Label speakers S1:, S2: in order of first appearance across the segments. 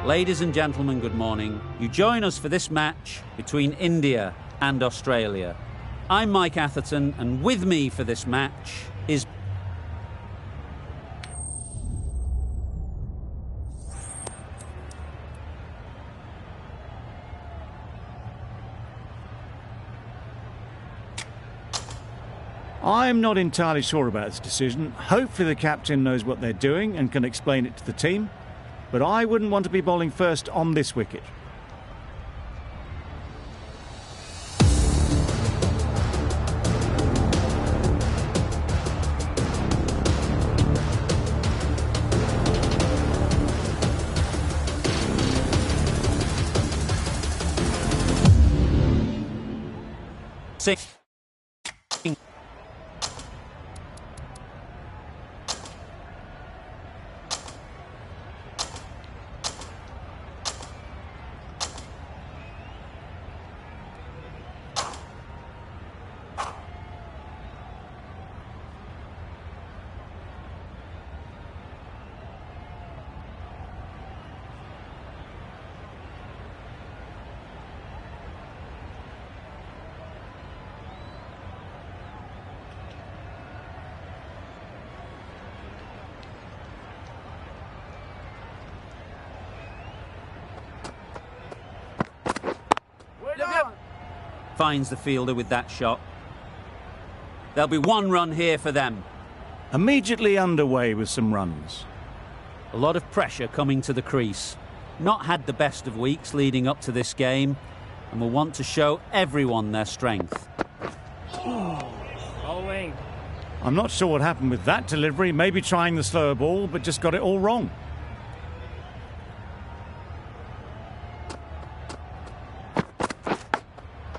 S1: Ladies and gentlemen, good morning. You join us for this match between India and Australia. I'm Mike Atherton, and with me for this match is...
S2: I'm not entirely sure about this decision. Hopefully the captain knows what they're doing and can explain it to the team. But I wouldn't want to be bowling first on this wicket.
S1: Six. Finds the fielder with that shot. There'll be one run here for them.
S2: Immediately underway with some runs.
S1: A lot of pressure coming to the crease. Not had the best of weeks leading up to this game, and will want to show everyone their strength.
S3: Bowling.
S2: I'm not sure what happened with that delivery. Maybe trying the slower ball, but just got it all wrong.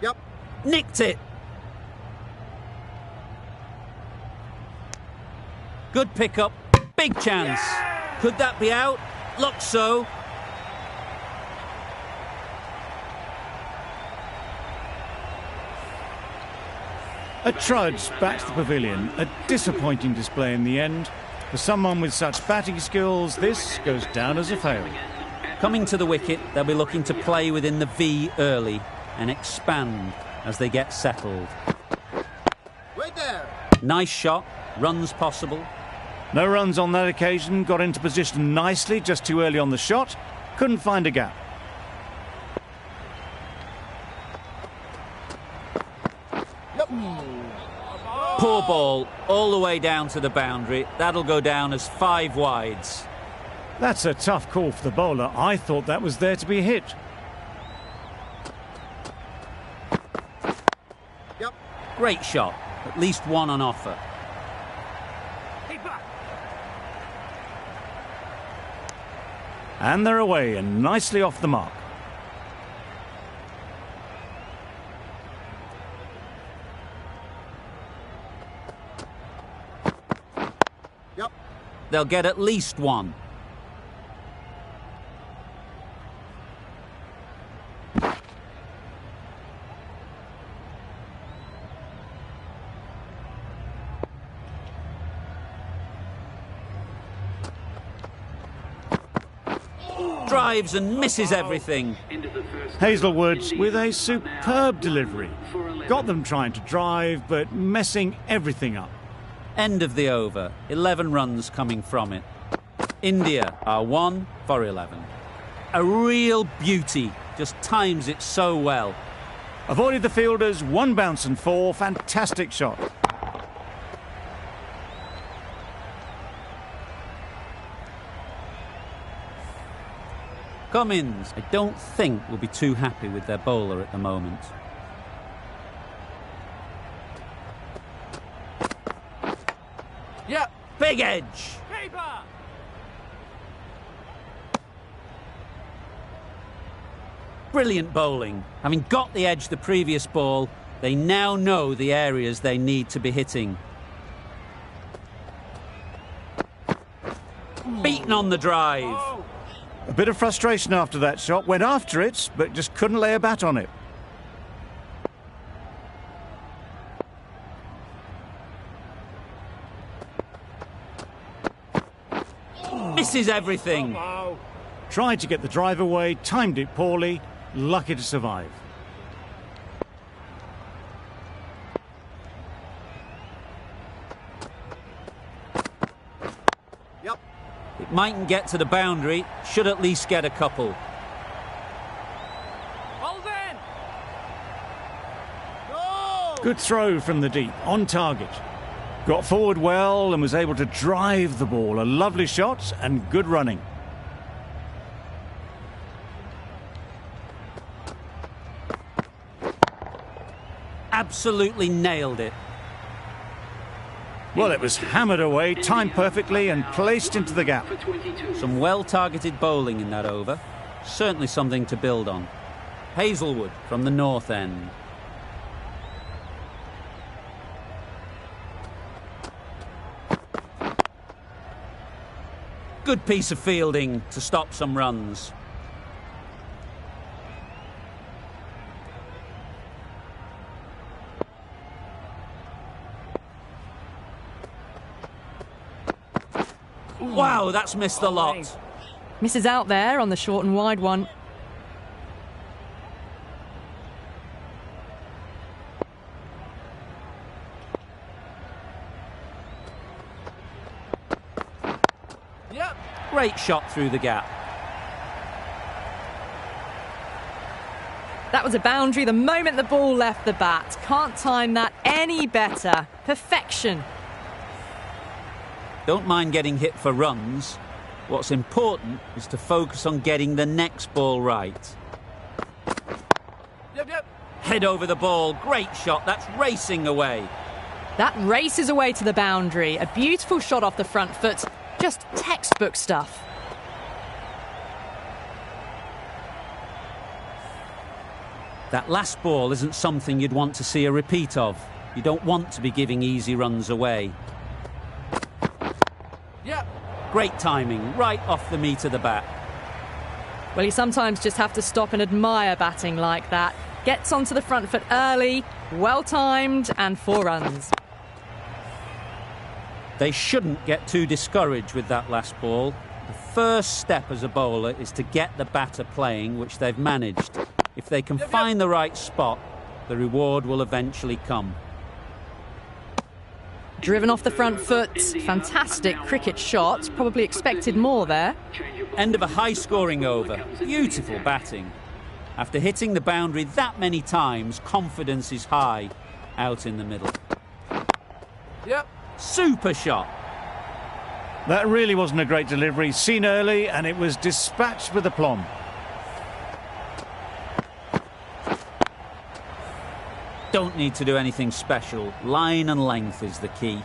S1: Yep. Nicked it. Good pickup. Big chance. Yeah! Could that be out? Looks so.
S2: A trudge back to the pavilion. A disappointing display in the end. For someone with such batting skills, this goes down as a fail.
S1: Coming to the wicket, they'll be looking to play within the V early and expand as they get settled.
S4: Wait there.
S1: Nice shot. Runs possible.
S2: No runs on that occasion. Got into position nicely, just too early on the shot. Couldn't find a gap.
S4: Yep.
S1: Poor ball, all the way down to the boundary. That'll go down as 5 wides.
S2: That's a tough call for the bowler. I thought that was there to be hit.
S4: Yep.
S1: Great shot. At least one on offer.
S2: And they're away and nicely off the mark.
S4: Yep.
S1: They'll get at least one. Drives and misses everything.
S2: Hazlewood with a superb delivery. Got them trying to drive, but messing everything up.
S1: End of the over. 11 runs coming from it. India are 1 for 11. A real beauty. Just times it so well.
S2: Avoided the fielders, 1 bounce and 4. Fantastic shot.
S1: Cummins, I don't think, will be too happy with their bowler at the moment.
S4: Yep.
S1: Big edge.
S3: Paper.
S1: Brilliant bowling. Having got the edge the previous ball, they now know the areas they need to be hitting. Beaten on the drive.
S2: A bit of frustration after that shot. Went after it, but just couldn't lay a bat on it.
S1: Misses everything.
S2: Tried to get the drive away, timed it poorly, lucky to survive.
S4: Yep.
S1: It mightn't get to the boundary, should at least get a couple.
S2: Good throw from the deep, on target. Got forward well and was able to drive the ball. A lovely shot and good running.
S1: Absolutely nailed it.
S2: Well, it was hammered away, timed perfectly and placed into the gap.
S1: Some well-targeted bowling in that over. Certainly something to build on. Hazelwood from the north end. Good piece of fielding to stop some runs. Wow, that's missed a lot.
S3: Misses out there on the short and wide one.
S1: Yep. Great shot through the gap.
S3: That was a boundary the moment the ball left the bat. Can't time that any better. Perfection.
S1: Don't mind getting hit for runs. What's important is to focus on getting the next ball right.
S4: Yep.
S1: Head over the ball. Great shot. That's racing away.
S3: That races away to the boundary. A beautiful shot off the front foot. Just textbook stuff.
S1: That last ball isn't something you'd want to see a repeat of. You don't want to be giving easy runs away.
S4: Yep.
S1: Great timing, right off the meat of the bat.
S3: Well, you sometimes just have to stop and admire batting like that. Gets onto the front foot early, well-timed, and 4 runs.
S1: They shouldn't get too discouraged with that last ball. The first step as a bowler is to get the batter playing, which they've managed. If they can find the right spot, the reward will eventually come.
S3: Driven off the front foot, fantastic cricket shot. Probably expected more there.
S1: End of a high-scoring over. Beautiful batting. After hitting the boundary that many times, confidence is high out in the middle.
S4: Yep.
S1: Super shot.
S2: That really wasn't a great delivery. Seen early and it was dispatched with aplomb.
S1: Don't need to do anything special. Line and length is the key.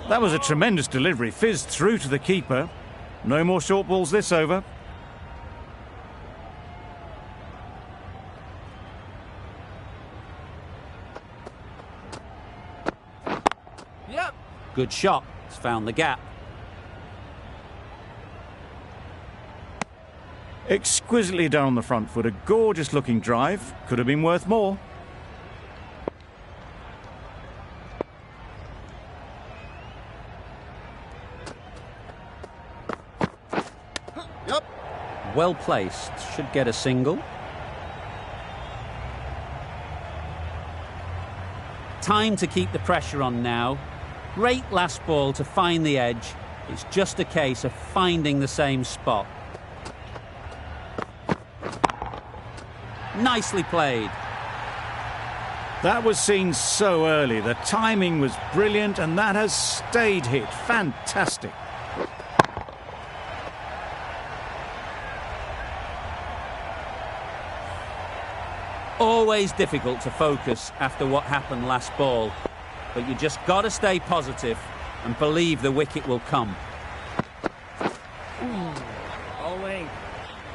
S2: That was a tremendous delivery. Fizzed through to the keeper. No more short balls this over.
S4: Yep.
S1: Good shot. It's found the gap.
S2: Exquisitely down the front foot. A gorgeous looking drive. Could have been worth more.
S4: Yep.
S1: Well placed. Should get a single. Time to keep the pressure on now. Great last ball to find the edge. It's just a case of finding the same spot. Nicely played.
S2: That was seen so early. The timing was brilliant and that has stayed hit. Fantastic.
S1: Always difficult to focus after what happened last ball, but you just got to stay positive and believe the wicket will come.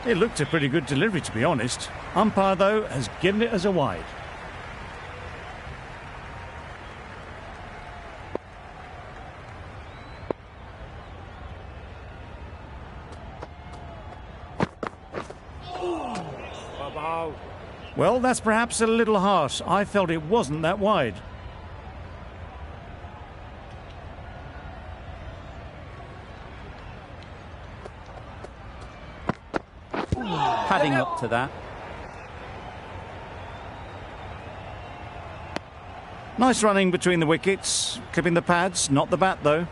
S2: It looked a pretty good delivery, to be honest. Umpire, though, has given it as a wide. Well, that's perhaps a little harsh. I felt it wasn't that wide.
S1: padding up to that.
S2: Nice running between the wickets, clipping the pads, not the bat though.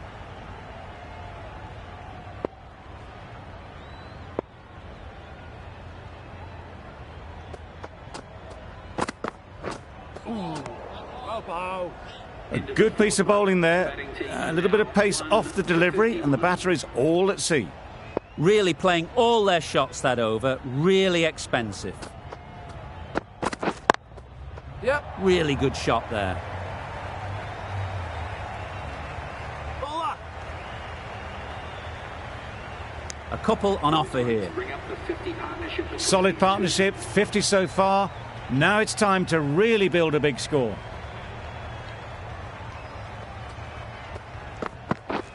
S2: A good piece of bowling there, a little bit of pace off the delivery, and the batter is all at sea.
S1: Really playing all their shots that over, really expensive.
S4: Yep.
S1: Really good shot there. A couple on offer here.
S2: Solid partnership, 50 so far. Now it's time to really build a big score.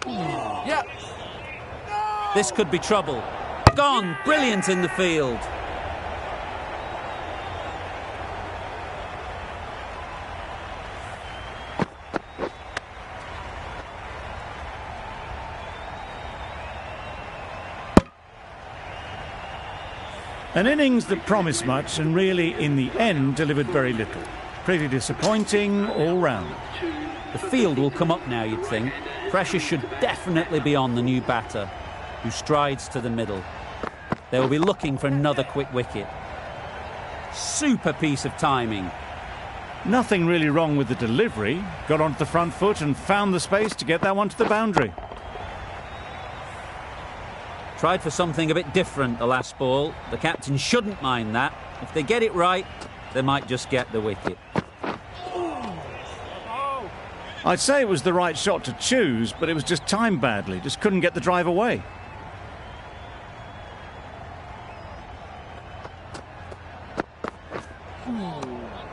S4: Yep.
S1: This could be trouble. Gone, brilliant in the field.
S2: An innings that promised much and really, in the end, delivered very little. Pretty disappointing all round.
S1: The field will come up now, you'd think. Pressure should definitely be on the new batter, who strides to the middle. They will be looking for another quick wicket. Super piece of timing.
S2: Nothing really wrong with the delivery. Got onto the front foot and found the space to get that one to the boundary.
S1: Tried for something a bit different the last ball. The captain shouldn't mind that. If they get it right, they might just get the wicket.
S2: I'd say it was the right shot to choose, but it was just timed badly. Just couldn't get the drive away.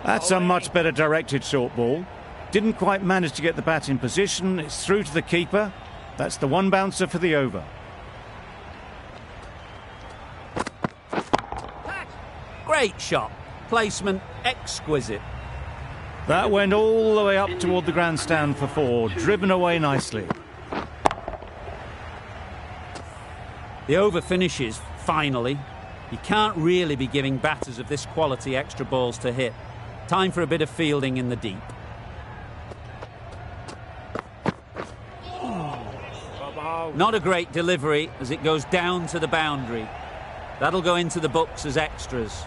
S2: That's a much better directed short ball. Didn't quite manage to get the bat in position. It's through to the keeper. That's the one bouncer for the over.
S1: Great shot. Placement exquisite.
S2: That went all the way up toward the grandstand for four, driven away nicely.
S1: The over finishes, finally. You can't really be giving batters of this quality extra balls to hit. Time for a bit of fielding in the deep. Not a great delivery as it goes down to the boundary. That'll go into the books as extras.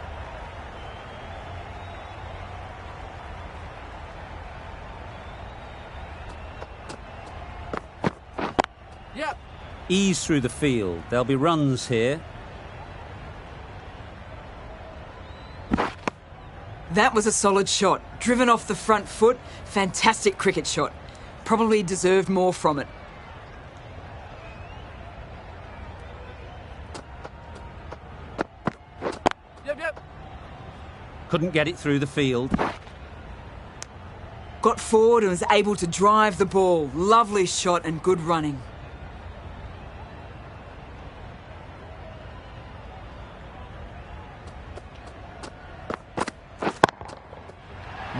S4: Yep.
S1: Ease through the field. There'll be runs here.
S5: That was a solid shot. Driven off the front foot. Fantastic cricket shot. Probably deserved more from it.
S4: Yep.
S1: Couldn't get it through the field.
S5: Got forward and was able to drive the ball. Lovely shot and good running.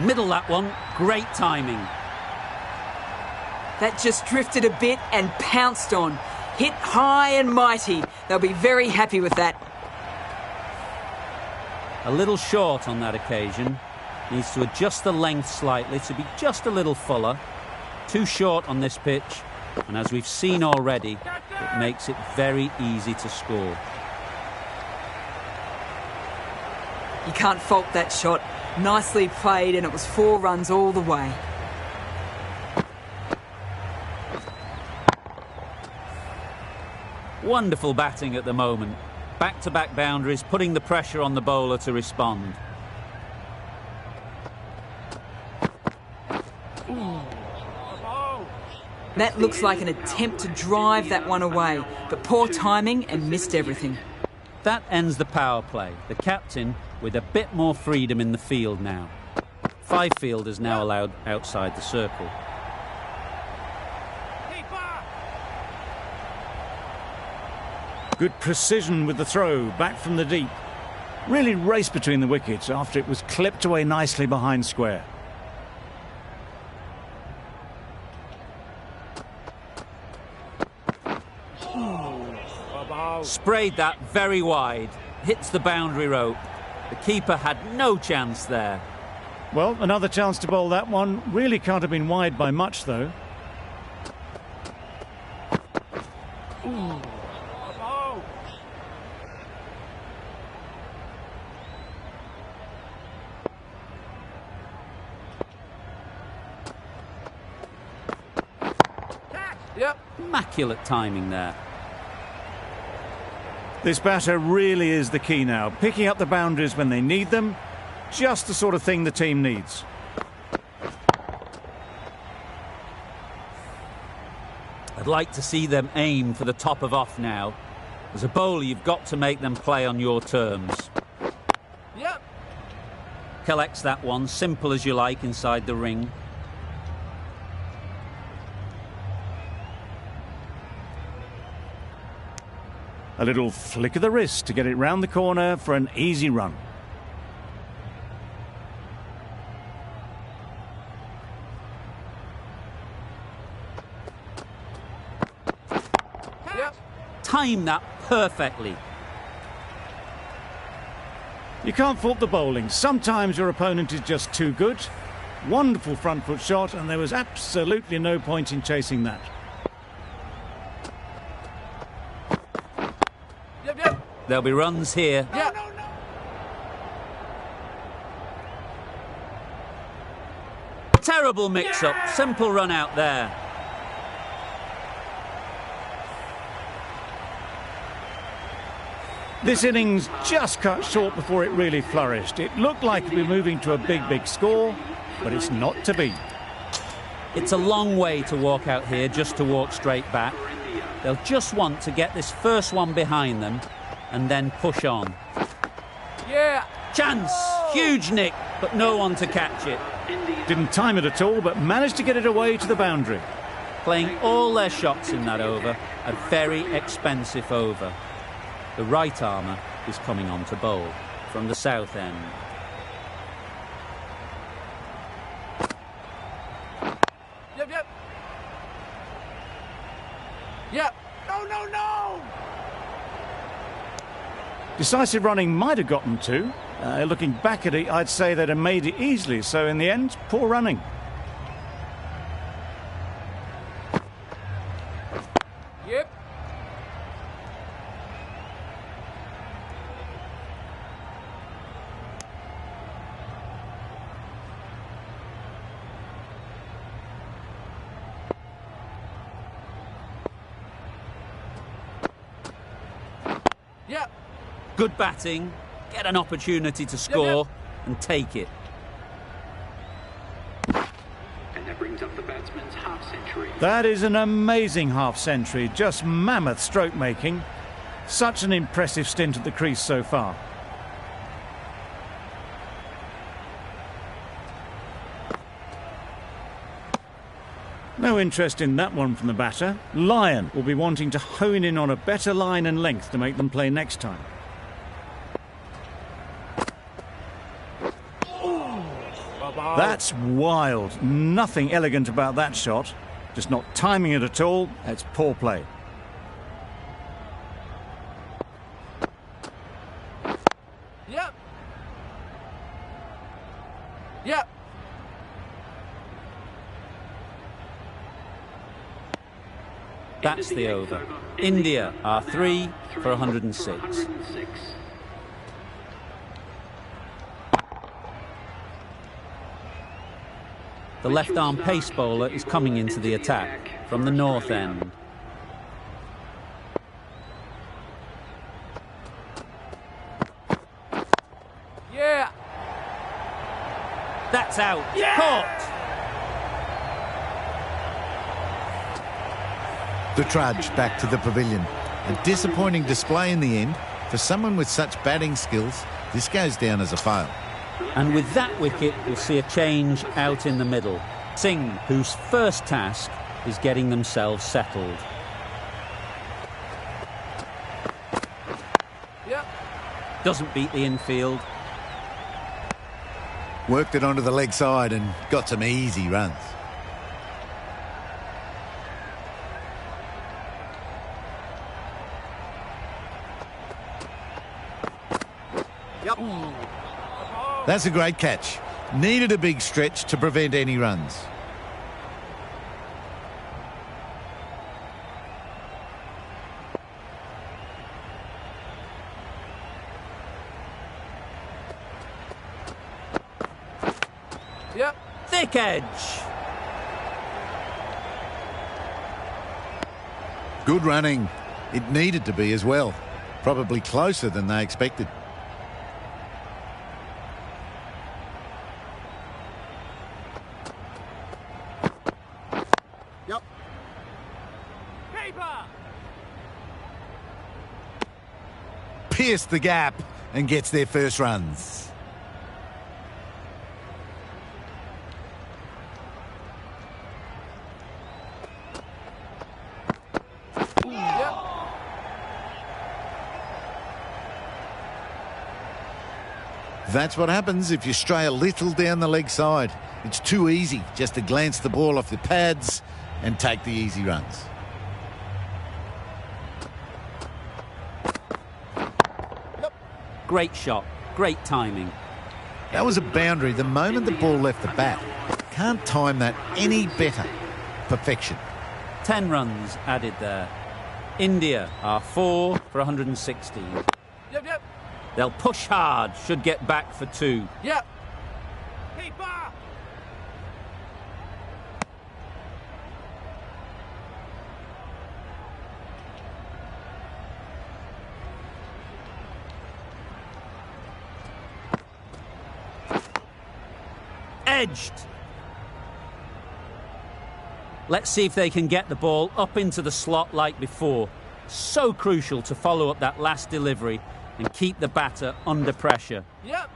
S1: Middle that one. Great timing.
S5: That just drifted a bit and pounced on. Hit high and mighty. They'll be very happy with that.
S1: A little short on that occasion. Needs to adjust the length slightly to be just a little fuller. Too short on this pitch. And as we've seen already, it makes it very easy to score.
S5: You can't fault that shot. Nicely played, and it was 4 runs all the way.
S1: Wonderful batting at the moment. Back-to-back boundaries, putting the pressure on the bowler to respond.
S5: That looks like an attempt to drive that one away, but poor timing and missed everything.
S1: That ends the power play. The captain with a bit more freedom in the field now. 5 fielders now allowed outside the circle.
S2: Good precision with the throw, back from the deep. Really raced between the wickets after it was clipped away nicely behind square.
S1: Sprayed that very wide. hits the boundary rope. The keeper had no chance there.
S2: Well, another chance to bowl that one. Really can't have been wide by much, though.
S4: Yep.
S1: Immaculate timing there.
S2: This batter really is the key now. Picking up the boundaries when they need them. Just the sort of thing the team needs.
S1: I'd like to see them aim for the top of off now. As a bowler, you've got to make them play on your terms.
S4: Yep.
S1: Collects that one, simple as you like, inside the ring.
S2: A little flick of the wrist to get it round the corner for an easy run.
S4: Yep.
S1: Time that perfectly.
S2: You can't fault the bowling. Sometimes your opponent is just too good. Wonderful front foot shot, and there was absolutely no point in chasing that.
S4: Yep. Yep.
S1: There'll be runs here.
S4: Yep.
S1: Terrible mix-up. Simple run out there.
S2: This innings just cut short before it really flourished. It looked like we were moving to a big score, but it's not to be.
S1: It's a long way to walk out here just to walk straight back. They'll just want to get this first one behind them and then push on.
S4: Yeah.
S1: Chance! Huge nick, but no one to catch it.
S2: Didn't time it at all, but managed to get it away to the boundary.
S1: Playing all their shots in that over, a very expensive over. The right armour is coming on to bowl from the south end.
S4: Yep. Yep. Yep. No.
S2: Decisive running might have gotten two. Looking back at it, I'd say they'd have made it easily. So in the end, poor running.
S4: Yep. Yep.
S1: Good batting, get an opportunity to score and take it.
S6: And that brings up the batsman's half century.
S2: That is an amazing half century. Just mammoth stroke making. Such an impressive stint at the crease so far. No interest in that one from the batter. Lyon will be wanting to hone in on a better line and length to make them play next time. That's wild. Nothing elegant about that shot. Just not timing it at all. It's poor play.
S4: Yep. Yep.
S1: That's the over. India are 3 for 106. The left-arm pace bowler is coming into the attack from the north end.
S4: Yeah.
S1: That's out. Caught.
S7: The trudge back to the pavilion. A disappointing display in the end. For someone with such batting skills, this goes down as a fail.
S1: And with that wicket, we'll see a change out in the middle. Singh, whose first task is getting themselves settled.
S4: Yep.
S1: Doesn't beat the infield.
S7: Worked it onto the leg side and got some easy runs.
S4: Yep.
S7: That's a great catch. Needed a big stretch to prevent any runs.
S4: Yep.
S1: Thick edge.
S7: Good running. It needed to be as well. Probably closer than they expected.
S4: Yep.
S7: Pierced the gap and gets their first runs. That's what happens if you stray a little down the leg side. It's too easy just to glance the ball off the pads and take the easy runs.
S1: Great shot. Great timing.
S7: That was a boundary the moment the ball left the bat. Can't time that any better. Perfection.
S1: 10 runs added there. India are 4 for 116.
S4: Yep, yep.
S1: They'll push hard, should get back for 2.
S4: Yep.
S1: Edged. Let's see if they can get the ball up into the slot like before. So crucial to follow up that last delivery and keep the batter under pressure.
S4: Yep.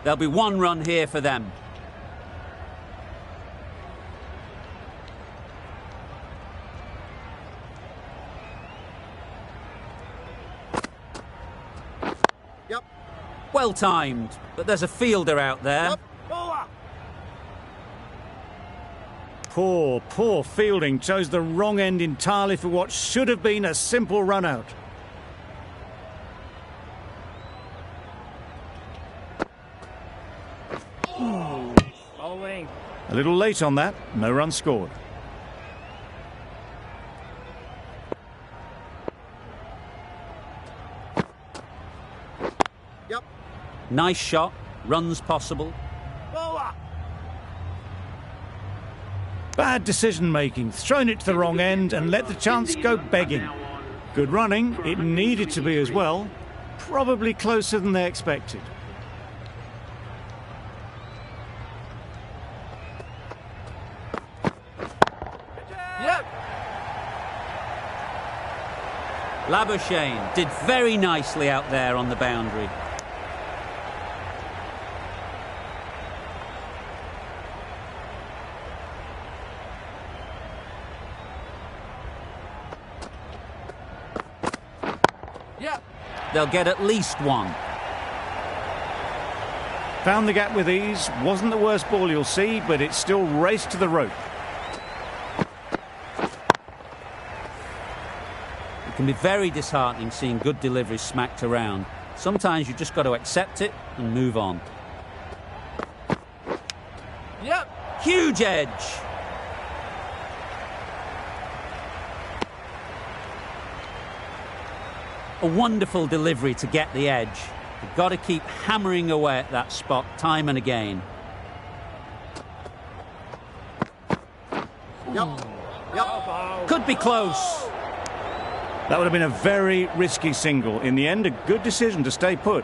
S1: There'll be 1 run here for them.
S4: Yep.
S1: Well timed, but there's a fielder out there.
S4: Yep.
S2: Poor fielding. Chose the wrong end entirely for what should have been a simple run out.
S8: Bowling.
S2: A little late on that. No run scored.
S4: Yep.
S1: Nice shot. Runs possible.
S2: Bad decision making. Thrown it to the wrong end and let the chance go begging. Good running. It needed to be as well. Probably closer than they expected.
S4: Yep.
S1: Labuschagne did very nicely out there on the boundary.
S4: Yep.
S1: They'll get at least 1.
S2: Found the gap with ease. Wasn't the worst ball you'll see, but it still raced to the rope.
S1: It can be very disheartening seeing good deliveries smacked around. Sometimes you just got to accept it and move on.
S4: Yep.
S1: Huge edge. A wonderful delivery to get the edge. You've got to keep hammering away at that spot time and again.
S4: Yep. Yep.
S1: Could be close.
S2: That would have been a very risky single. In the end, a good decision to stay put.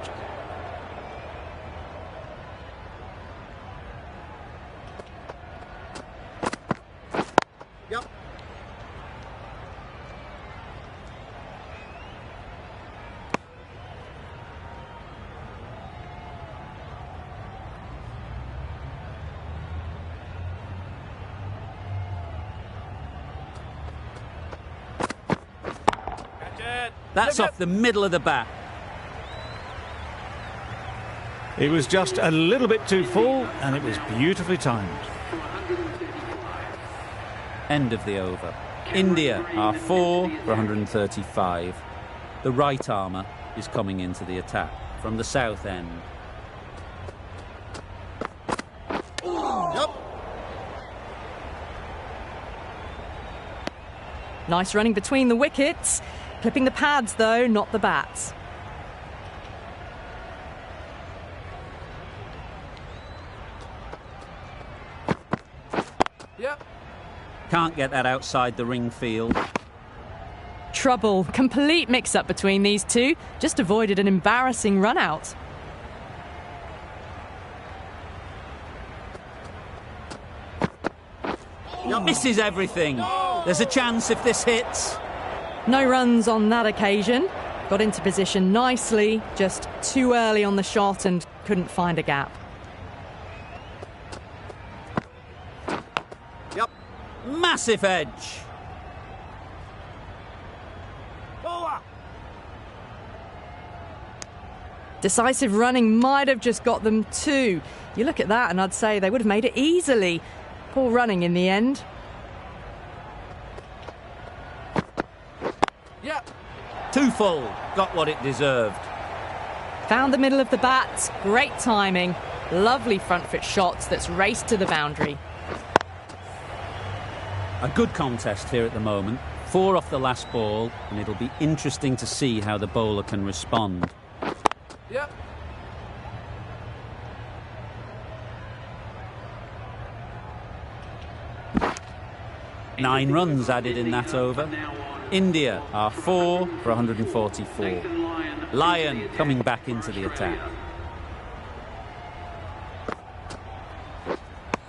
S4: Yep.
S1: That's off the middle of the bat.
S2: It was just a little bit too full, and it was beautifully timed.
S1: End of the over. India are 4 for 135. The right armour is coming into the attack from the south end.
S4: Yep.
S3: Nice running between the wickets. Clipping the pads, though, not the bats.
S4: Yep.
S1: Can't get that outside the ring field.
S3: Trouble. Complete mix-up between these two. Just avoided an embarrassing run-out.
S1: Misses everything. There's a chance if this hits.
S3: No runs on that occasion. Got into position nicely, just too early on the shot and couldn't find a gap.
S4: Yep.
S1: Massive edge.
S4: Bowler.
S3: Decisive running might have just got them two. You look at that and I'd say they would have made it easily. Poor running in the end.
S4: Yep.
S1: Too full. Got what it deserved.
S3: Found the middle of the bat. Great timing. Lovely front foot shots that's raced to the boundary.
S1: A good contest here at the moment. 4 off the last ball, and it'll be interesting to see how the bowler can respond.
S4: Yep.
S1: Nine runs added in that over. India are 4 for 144. Lyon coming back into the attack.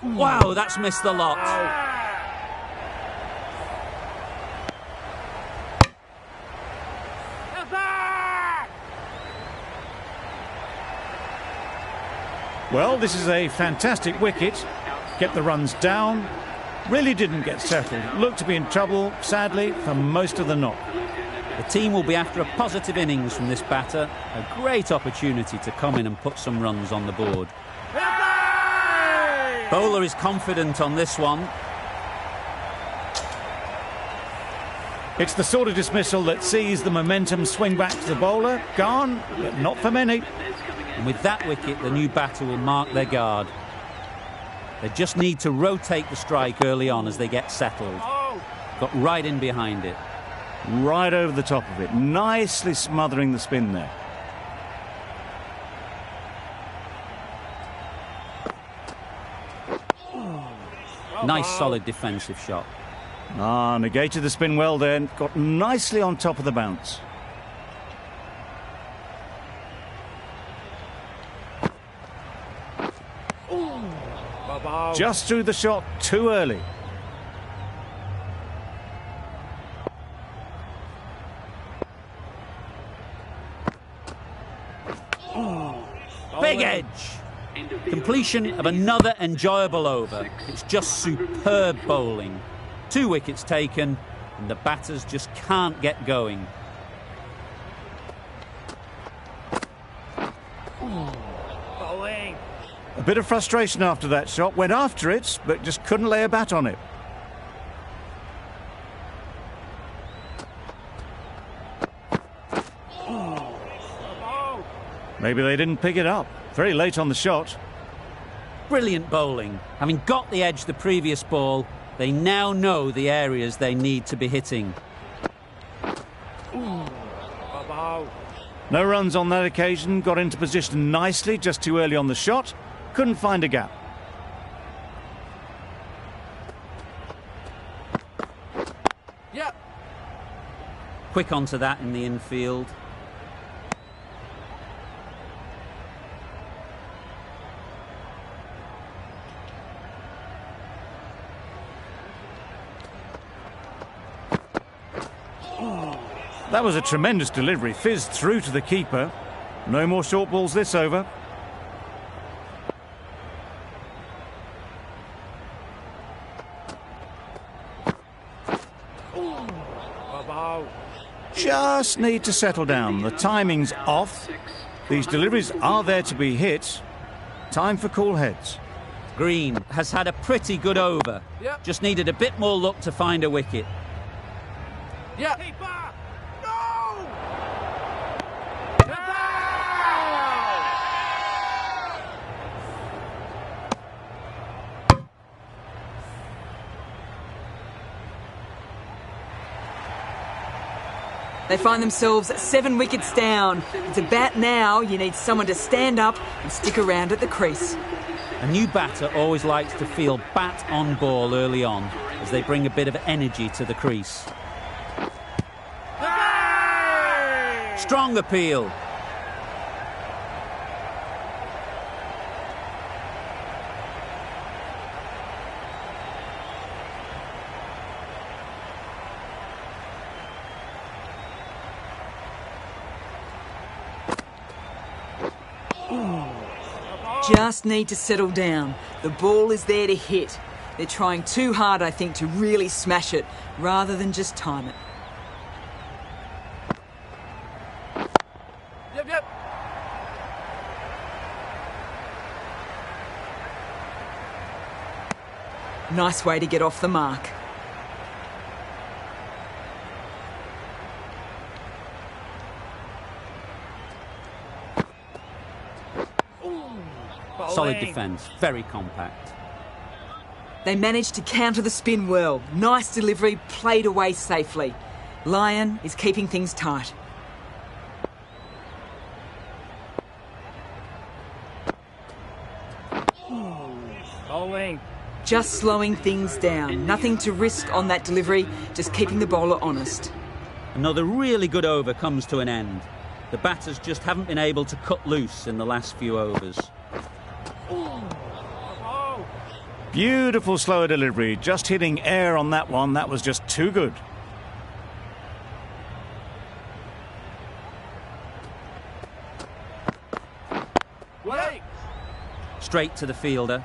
S1: Wow, that's missed the lot.
S2: Well, this is a fantastic wicket. Kept the runs down. Really didn't get settled. Looked to be in trouble, sadly, for most of the knock.
S1: The team will be after a positive innings from this batter. A great opportunity to come in and put some runs on the board. Bowler is confident on this one.
S2: It's the sort of dismissal that sees the momentum swing back to the bowler. Gone, but not for many.
S1: And with that wicket, the new batter will mark their guard. They just need to rotate the strike early on as they get settled. Got right in behind it.
S2: Right over the top of it. Nicely smothering the spin there.
S1: Nice solid defensive shot.
S2: Negated the spin well there. Got nicely on top of the bounce. Just threw the shot too early.
S1: Big edge. Completion of another enjoyable over. It's just superb bowling. 2 wickets taken, and the batters just can't get going.
S8: Bowling.
S2: A bit of frustration after that shot. Went after it, but just couldn't lay a bat on it. Maybe they didn't pick it up. Very late on the shot.
S1: Brilliant bowling. Having got the edge the previous ball, they now know the areas they need to be hitting.
S2: No runs on that occasion. Got into position nicely, just too early on the shot. Couldn't find a gap.
S4: Yep.
S1: Quick onto that in the infield.
S2: That was a tremendous delivery. Fizzed through to the keeper. No more short balls this over. Just need to settle down. The timing's off. These deliveries are there to be hit. Time for cool heads.
S1: Green has had a pretty good over.
S4: Yep.
S1: Just needed a bit more luck to find a wicket.
S4: Yeah.
S8: Keeper.
S4: No!
S5: They find themselves 7 wickets down. It's about now you need someone to stand up and stick around at the crease.
S1: A new batter always likes to feel bat on ball early on as they bring a bit of energy to the crease. Strong appeal.
S5: Just need to settle down. The ball is there to hit. They're trying too hard, I think, to really smash it, rather than just time it.
S4: Yep, yep.
S5: Nice way to get off the mark.
S1: Solid
S8: Bowling.
S1: defence, very compact.
S5: They managed to counter the spin well. Nice delivery, played away safely. Lyon is keeping things tight.
S8: Bowling.
S5: Just slowing things down. Nothing to risk on that delivery, just keeping the bowler honest.
S1: Another really good over comes to an end. The batters just haven't been able to cut loose in the last few overs.
S2: Beautiful slower delivery. Just hitting air on that one. That was just too good.
S4: Wait!
S1: Straight to the fielder.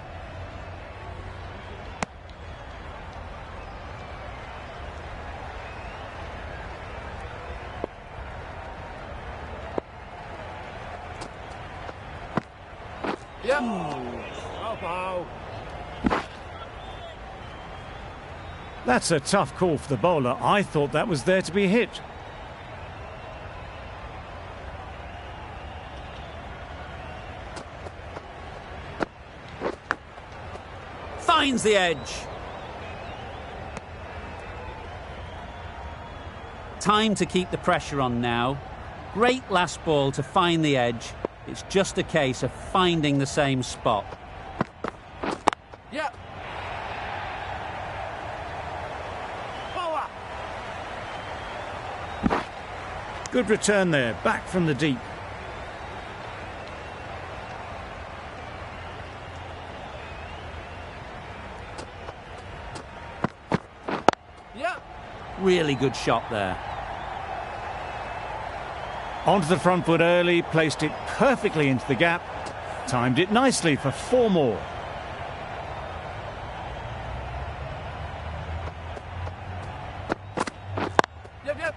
S4: Yep.
S8: Elbow.
S2: That's a tough call for the bowler. I thought that was there to be hit.
S1: Finds the edge. Time to keep the pressure on now. Great last ball to find the edge. It's just a case of finding the same spot.
S4: Yep.
S8: Bowler.
S2: Good return there, back from the deep.
S4: Yep.
S1: Really good shot there.
S2: Onto the front foot early, placed it perfectly into the gap. Timed it nicely for 4 more.
S4: Yep, yep.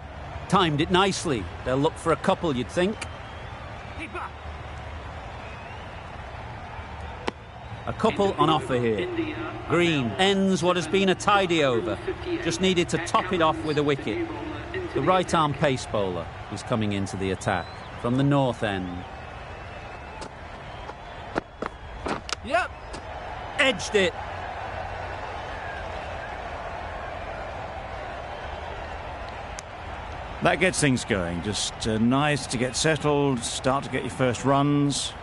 S1: Timed it nicely. They'll look for a couple, you'd think.
S8: Keeper.
S1: A couple on offer here. Green ends what has been a tidy over. Just needed to top it off with a wicket. The right-arm pace bowler is coming into the attack from the north end.
S4: Yep.
S1: Edged it.
S2: That gets things going. Just nice to get settled, start to get your first runs.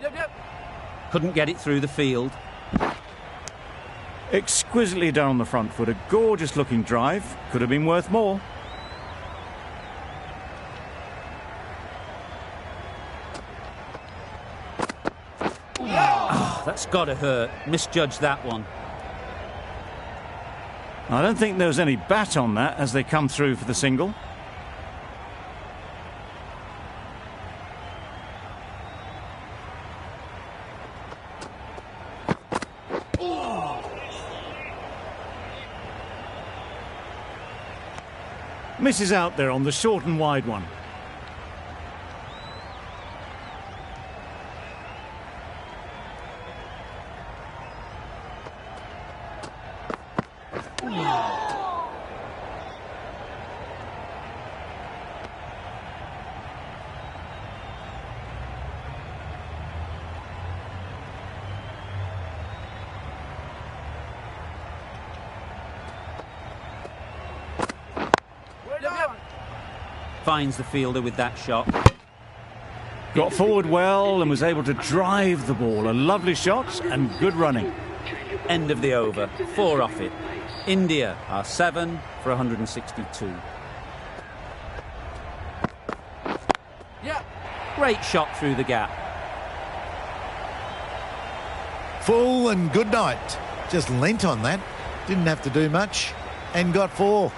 S4: Yep, yep.
S1: Couldn't get it through the field.
S2: Exquisitely done on the front foot. A gorgeous looking drive. Could have been worth more.
S1: That's got to hurt. Misjudged that one.
S2: I don't think there was any bat on that as they come through for the single. Misses out there on the short and wide one.
S1: finds the fielder with that shot.
S2: Got forward well and was able to drive the ball. A lovely shot and good running.
S1: End of the over. 4 off it. India are 7 for 162.
S4: Yep.
S1: Great shot through the gap.
S7: Full and good night. Just leant on that. Didn't have to do much and got 4.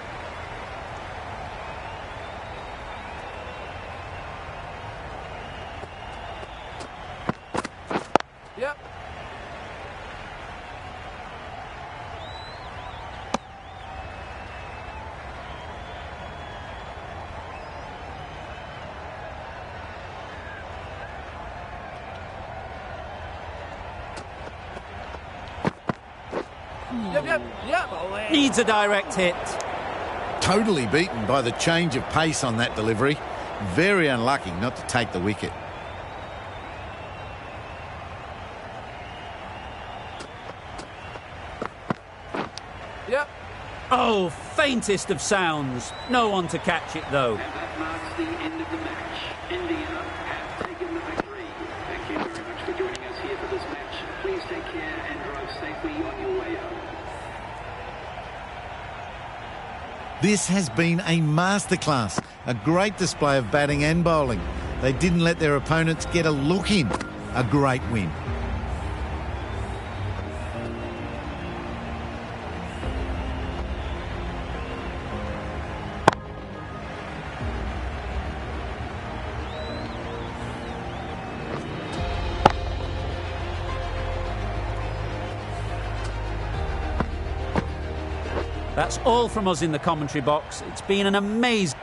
S4: Yep. Yep.
S1: Needs a direct hit.
S7: Totally beaten by the change of pace on that delivery. Very unlucky not to take the wicket.
S4: Yep.
S1: Oh, faintest of sounds. No one to catch it, though.
S6: And that marks the end of the match. India have taken the victory. Thank you very much for joining us here for this match. Please take care and drive safely on your way home.
S7: This has been a masterclass, a great display of batting and bowling. They didn't let their opponents get a look in. A great win.
S1: That's all from us in the commentary box. It's been an amazing...